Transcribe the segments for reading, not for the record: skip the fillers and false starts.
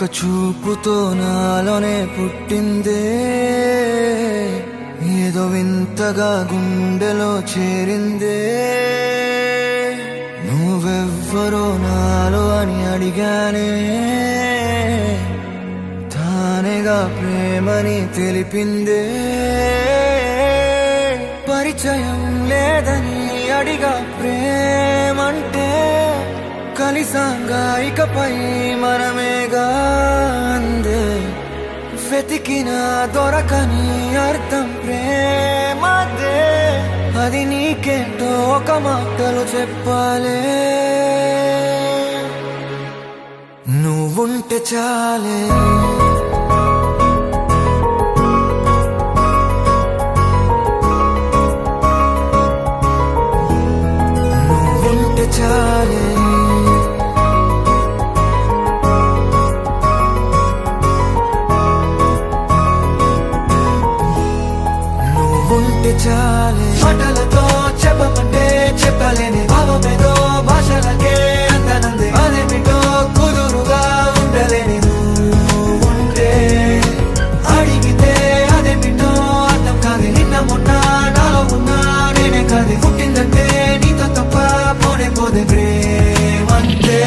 ఒక్క చూపుతో నాలోనే పుట్టిందే, ఏదో వింతగా గుండెలో చేరిందే. నువ్వెవ్వరో నాలో అని అడిగానే, తానేగా ప్రేమని తెలిపిందే. పరిచయం లేదని అడిగా ప్రేమంటే, కలిసాంగా ఇకపై మనమేగా అందే. వెతికిన దొరకని అర్థం ప్రేమదే, అది నీకేంటో ఒక మాటలు చెప్పాలే. నువ్వుంటే చాలే, నువ్వుంటే చాలే, నువ్వుంటే చాలే. మాటలతో చెప్పమంటే చెప్పలేని భావమేదో భాషలకే అందనందే. అదేమిటో కుదురుగా ఉండలేని నువ్వుంటే, అడిగితే అదేమిటో అర్థం కాదు. నిన్న మొన్న నాలో ఉన్నా నేనే కాదు. పుట్టిందంటే నీతో తప్ప పోనే పోదే ప్రేమంతే.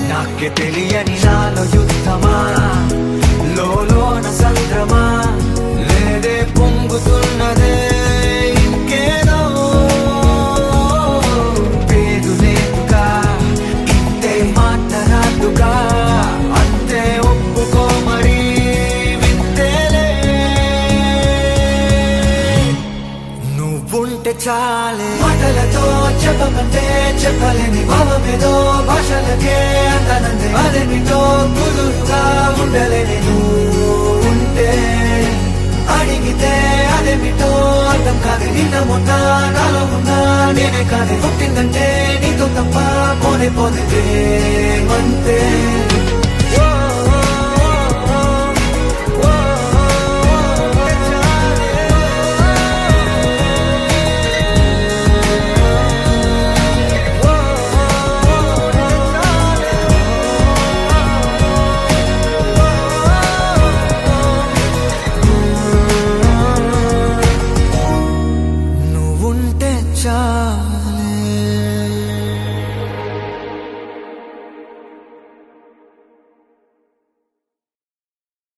నాకే తెలియని నాలో యుద్ధమా, లోన సంద్రమా, లేదే పొంగుతున్నదే ఇంకేదో. పేరు లేదుగా ఇంతే మాటరాదుగా, అంతే ఒప్పుకో మరి వింతేలే. నువ్వుంటే చాలే, మాటలతో చెప్పమంటే చెప్పలేని భావమేదో భాషలకే అందనందే. అదేమిటో కుదురుగా ఉండలేని నువ్వుంటే, అడిగితే అదేమిటో అర్థం కాదు. నిన్న మొన్న నాలో ఉన్నా నేనే కాదు. పుట్టిందంటే నీతో తప్ప పోనే పోతే ప్రేమంతే.